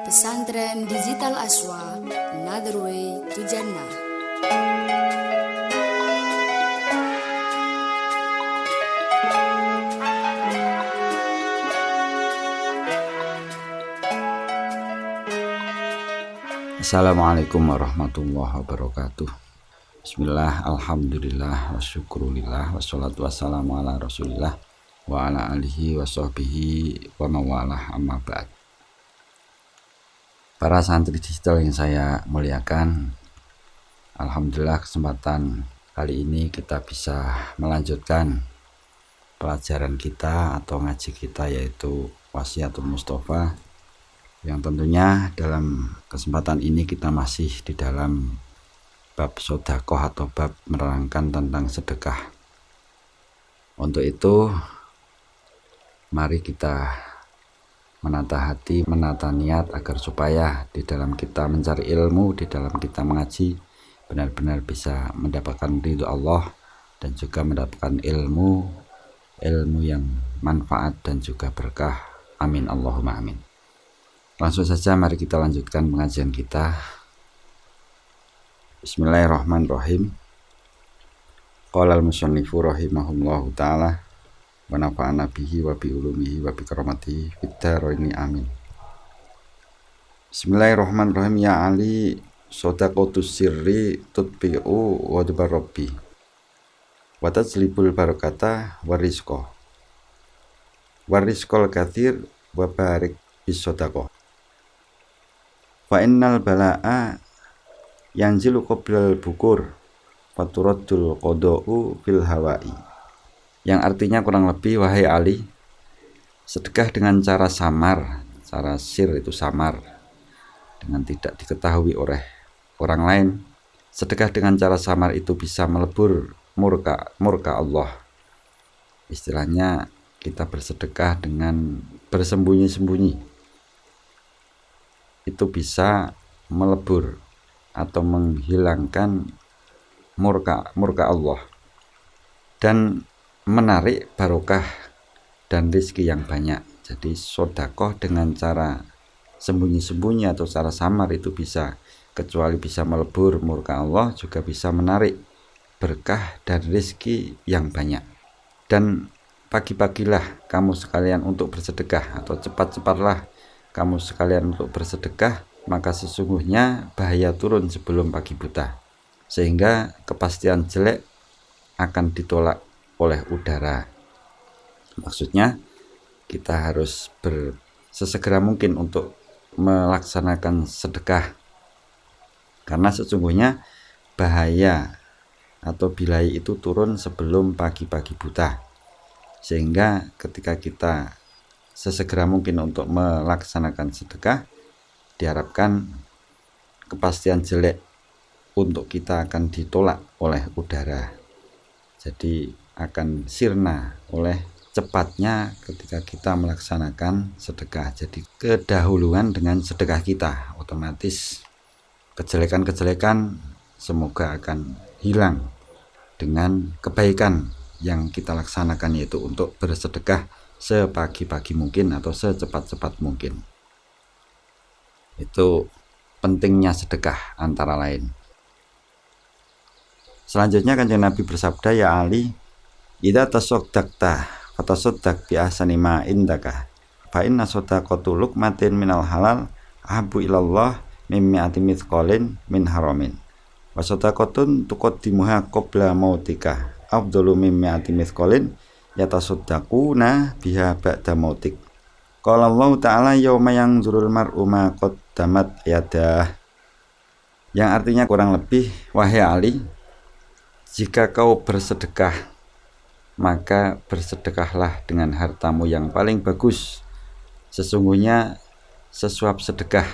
Pesantren Digital Aswa, Another Way to Jannah. Assalamualaikum warahmatullahi wabarakatuh. Bismillah, alhamdulillah, wasyukurillah, wassalatu wassalamu ala rasulillah wa ala alihi wa sahbihi wa mawalah, amma ba'd. Para santri digital yang saya muliakan, alhamdulillah kesempatan kali ini kita bisa melanjutkan pelajaran kita atau ngaji kita, yaitu Wasiatul Mustafa, yang tentunya dalam kesempatan ini kita masih di dalam bab sodakoh atau bab menerangkan tentang sedekah. Untuk itu mari kita menata hati, menata niat agar supaya di dalam kita mencari ilmu, di dalam kita mengaji, benar-benar bisa mendapatkan ridho Allah dan juga mendapatkan ilmu yang manfaat dan juga berkah. Amin Allahumma amin. Langsung saja mari kita lanjutkan pengajian kita. Bismillahirrahmanirrahim. Qala al-musannifu rahimahullahu ta'ala wa nafa'ana bihi wa bi ulumihi wa bi karamatihi fid dharaini amin. Bismillahirrahmanirrahim. Ya Ali, shadaqatus sirri tutbi'u wadbar rabbi wa tajlibul barakata warizqa warizqal katsir wa barik bis shadaqah. Fa innal bala'a yanzilu qoblal bukur faturaddul qada'u fil hawa'i. Yang artinya kurang lebih, wahai Ali, sedekah dengan cara samar, cara sir itu samar, dengan tidak diketahui oleh orang lain. Sedekah dengan cara samar itu bisa melebur murka Allah. Istilahnya kita bersedekah dengan bersembunyi-sembunyi, itu bisa melebur atau menghilangkan murka Allah dan menarik barokah dan rezeki yang banyak. Jadi sodakoh dengan cara sembunyi-sembunyi atau cara samar itu bisa, kecuali bisa melebur murka Allah, juga bisa menarik berkah dan rezeki yang banyak. Dan pagi-pagilah kamu sekalian untuk bersedekah, atau cepat-cepatlah kamu sekalian untuk bersedekah, maka sesungguhnya bahaya turun sebelum pagi buta, sehingga kepastian jelek akan ditolak oleh udara. Maksudnya kita harus sesegera mungkin untuk melaksanakan sedekah, karena sesungguhnya bahaya atau bilai itu turun sebelum pagi-pagi buta, sehingga ketika kita sesegera mungkin untuk melaksanakan sedekah, diharapkan kepastian jelek untuk kita akan ditolak oleh udara. Jadi akan sirna oleh cepatnya ketika kita melaksanakan sedekah. Jadi kedahuluan dengan sedekah kita, otomatis kejelekan-kejelekan semoga akan hilang dengan kebaikan yang kita laksanakan, yaitu untuk bersedekah sepagi-pagi mungkin atau secepat-cepat mungkin. Itu pentingnya sedekah antara lain. Selanjutnya Kanjeng Nabi bersabda, ya Ali, idza tasaddaqta fatasaddaq bi ahsani ma indaka fa inna sadaqatu luqmatin minal halal ahabbu ilallah min mi'ati mithqalin min haramin wa sadaqatun tuqaddimuha qabla mautika afdalu min mi'ati mithqalin yatasaddaquna biha ba'da mautik. Qala Allah Ta'ala yauma yanzurul mar'u ma qaddamat yadah. Yang artinya kurang lebih, wahai Ali, jika kau bersedekah, maka bersedekahlah dengan hartamu yang paling bagus. Sesungguhnya sesuap sedekah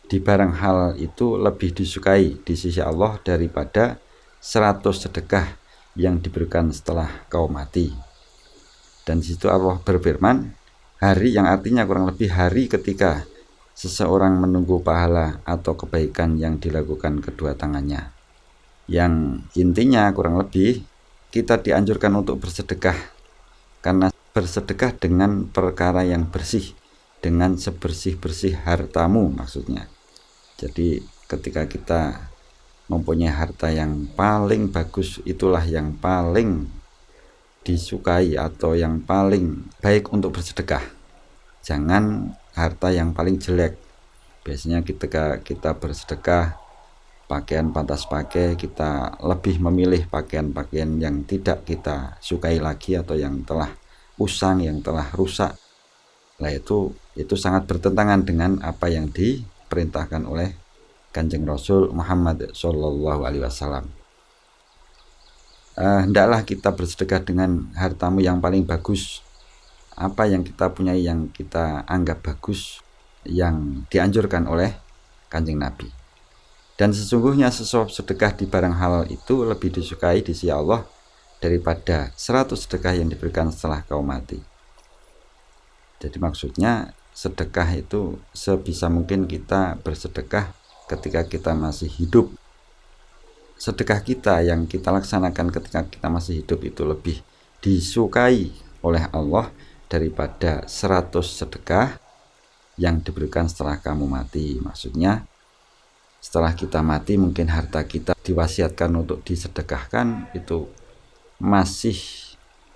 di barang hal itu lebih disukai di sisi Allah daripada 100 sedekah yang diberikan setelah kau mati. Dan di situ Allah berfirman, hari, yang artinya kurang lebih hari ketika seseorang menunggu pahala atau kebaikan yang dilakukan kedua tangannya. Yang intinya kurang lebih kita dianjurkan untuk bersedekah, karena bersedekah dengan perkara yang bersih, dengan sebersih-bersih hartamu maksudnya. Jadi ketika kita mempunyai harta yang paling bagus, itulah yang paling disukai atau yang paling baik untuk bersedekah. Jangan harta yang paling jelek. Biasanya ketika kita bersedekah pakaian pantas pakai, kita lebih memilih pakaian-pakaian yang tidak kita sukai lagi atau yang telah usang, yang telah rusak. Nah itu sangat bertentangan dengan apa yang diperintahkan oleh Kanjeng Rasul Muhammad Shallallahu Alaihi Wasallam. Hendaklah kita bersedekah dengan hartamu yang paling bagus. Apa yang kita punyai yang kita anggap bagus, yang dianjurkan oleh Kanjeng Nabi. Dan sesungguhnya sesuap sedekah di barang halal itu lebih disukai di sisi Allah daripada 100 sedekah yang diberikan setelah kau mati. Jadi maksudnya sedekah itu sebisa mungkin kita bersedekah ketika kita masih hidup. Sedekah kita yang kita laksanakan ketika kita masih hidup itu lebih disukai oleh Allah daripada 100 sedekah yang diberikan setelah kamu mati. Maksudnya setelah kita mati mungkin harta kita diwasiatkan untuk disedekahkan, itu masih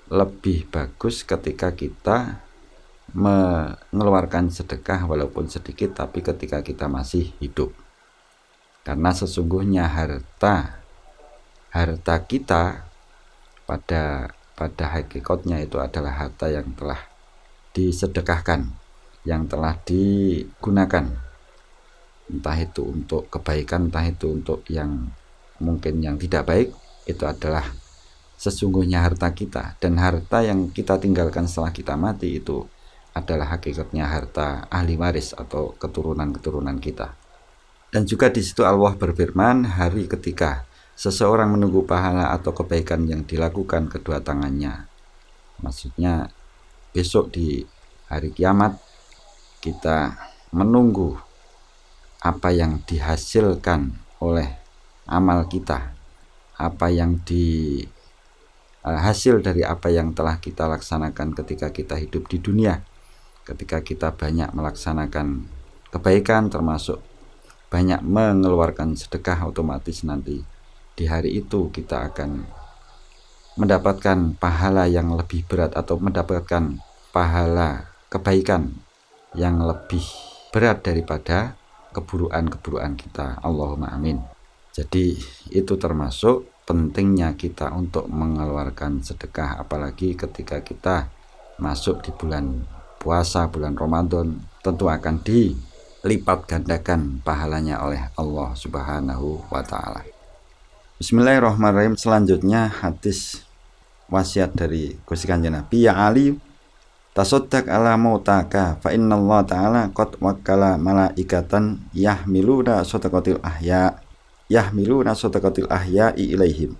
lebih bagus ketika kita mengeluarkan sedekah walaupun sedikit, tapi ketika kita masih hidup. Karena sesungguhnya harta kita pada hakikatnya itu adalah harta yang telah disedekahkan, yang telah digunakan, entah itu untuk kebaikan, entah itu untuk yang mungkin yang tidak baik. Itu adalah sesungguhnya harta kita. Dan harta yang kita tinggalkan setelah kita mati itu adalah hakikatnya harta ahli waris atau keturunan-keturunan kita. Dan juga di situ Allah berfirman, hari ketika seseorang menunggu pahala atau kebaikan yang dilakukan kedua tangannya. Maksudnya besok di hari kiamat kita menunggu apa yang dihasilkan oleh amal kita, apa yang hasil dari apa yang telah kita laksanakan ketika kita hidup di dunia. Ketika kita banyak melaksanakan kebaikan, termasuk banyak mengeluarkan sedekah, otomatis nanti di hari itu kita akan mendapatkan pahala yang lebih berat atau mendapatkan pahala kebaikan yang lebih berat daripada keburukan kita. Allahumma amin. Jadi itu termasuk pentingnya kita untuk mengeluarkan sedekah, apalagi ketika kita masuk di bulan puasa, bulan Ramadan, tentu akan dilipat gandakan pahalanya oleh Allah Subhanahu wa ta'ala. Bismillahirrahmanirrahim. Selanjutnya hadis wasiat dari Gusti Kanjeng Nabi, ya Ali, tasaddaq ala mautaka fa innallaha ta'ala qad wakkala malaikatan yahmiluna sadaqatil ahya'i ilaihim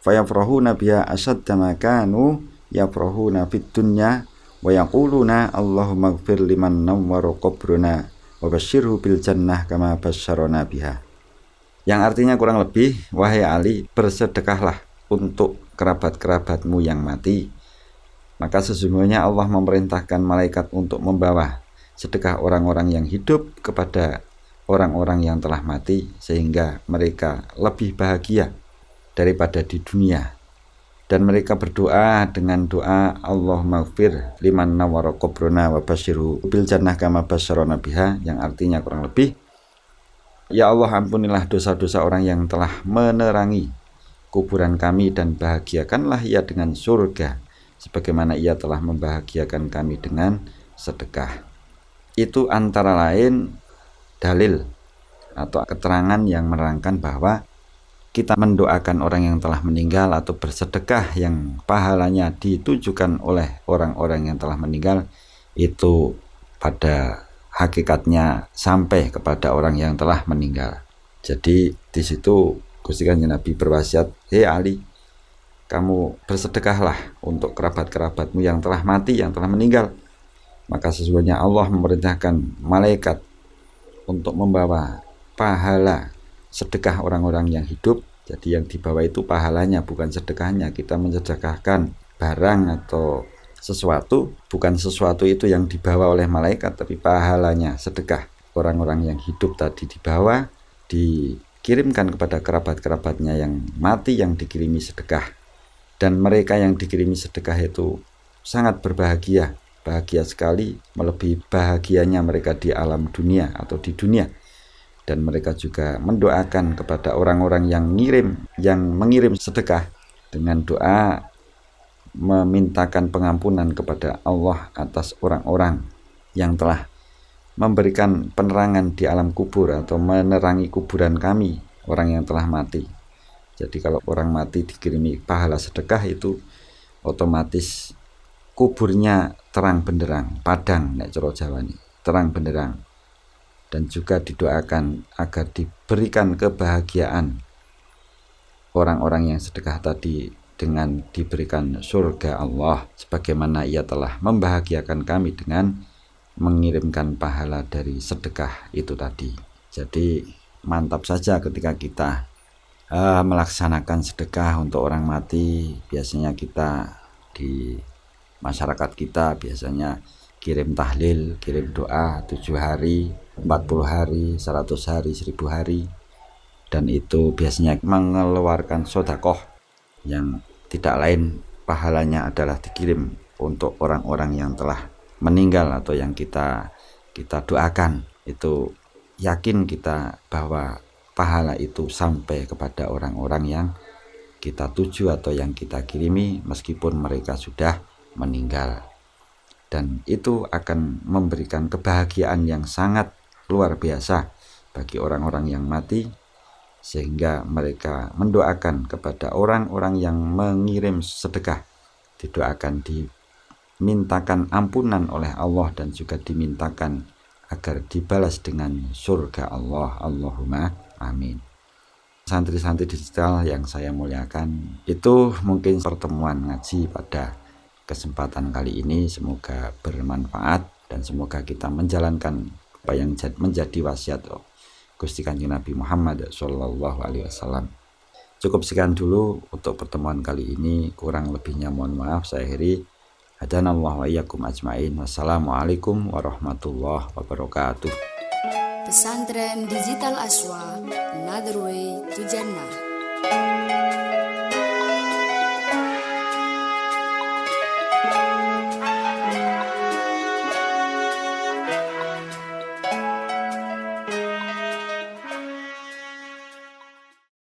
fayafrahuna biha asadda ma kanu yafrahuna fid dunya wa yaquluna Allahumma ighfir liman nawwara qabrana wa basyirhu bil jannah kama basyarana biha. Yang artinya kurang lebih, wahai Ali, bersedekahlah untuk kerabat-kerabatmu yang mati. Maka sesungguhnya Allah memerintahkan malaikat untuk membawa sedekah orang-orang yang hidup kepada orang-orang yang telah mati, sehingga mereka lebih bahagia daripada di dunia. Dan mereka berdoa dengan doa Allahumma ighfir liman nawwara qabrana wa basyirhu bil jannah kama basyarana biha, yang artinya kurang lebih, ya Allah, ampunilah dosa-dosa orang yang telah menerangi kuburan kami dan bahagiakanlah ia dengan surga sebagaimana ia telah membahagiakan kami dengan sedekah. Itu antara lain dalil atau keterangan yang menerangkan bahwa kita mendoakan orang yang telah meninggal atau bersedekah yang pahalanya ditujukan oleh orang-orang yang telah meninggal itu pada hakikatnya sampai kepada orang yang telah meninggal. Jadi di situ Gusti Kanjeng Nabi berwasiat, hei Ali, kamu bersedekahlah untuk kerabat-kerabatmu yang telah mati, yang telah meninggal. Maka sesungguhnya Allah memerintahkan malaikat untuk membawa pahala sedekah orang-orang yang hidup. Jadi yang dibawa itu pahalanya, bukan sedekahnya. Kita mensedekahkan barang atau sesuatu, bukan sesuatu itu yang dibawa oleh malaikat, tapi pahalanya sedekah. Orang-orang yang hidup tadi dibawa, dikirimkan kepada kerabat-kerabatnya yang mati, yang dikirimi sedekah. Dan mereka yang dikirimi sedekah itu sangat berbahagia, bahagia sekali, melebihi bahagianya mereka di alam dunia atau di dunia. Dan mereka juga mendoakan kepada orang-orang yang mengirim sedekah dengan doa memintakan pengampunan kepada Allah atas orang-orang yang telah memberikan penerangan di alam kubur atau menerangi kuburan kami, orang yang telah mati. Jadi kalau orang mati dikirimi pahala sedekah itu otomatis kuburnya terang benderang, padang nek cara Jawa ini, terang benderang. Dan juga didoakan agar diberikan kebahagiaan orang-orang yang sedekah tadi dengan diberikan surga Allah, sebagaimana ia telah membahagiakan kami dengan mengirimkan pahala dari sedekah itu tadi. Jadi mantap saja ketika kita melaksanakan sedekah untuk orang mati. Biasanya kita di masyarakat kita biasanya kirim tahlil, kirim doa 7 hari, 40 hari, 100 hari, 1000 hari. Dan itu biasanya mengeluarkan sedekah yang tidak lain pahalanya adalah dikirim untuk orang-orang yang telah meninggal atau yang kita doakan. Itu yakin kita bahwa pahala itu sampai kepada orang-orang yang kita tuju atau yang kita kirimi meskipun mereka sudah meninggal. Dan itu akan memberikan kebahagiaan yang sangat luar biasa bagi orang-orang yang mati, sehingga mereka mendoakan kepada orang-orang yang mengirim sedekah, didoakan, dimintakan ampunan oleh Allah, dan juga dimintakan agar dibalas dengan surga Allah. Allahumma amin. Santri-santri digital yang saya muliakan, itu mungkin pertemuan ngaji pada kesempatan kali ini. Semoga bermanfaat dan semoga kita menjalankan apa yang menjadi wasiat Gusti Kanjeng Nabi Muhammad Sallallahu Alaihi Wasallam. Cukup sekian dulu untuk pertemuan kali ini, kurang lebihnya mohon maaf. Saya akhiri. Hadanallahu wa iyyakum ajmain. Wassalamualaikum warahmatullahi wabarakatuh. Pesantren Digital Aswa, Another Way to Jannah.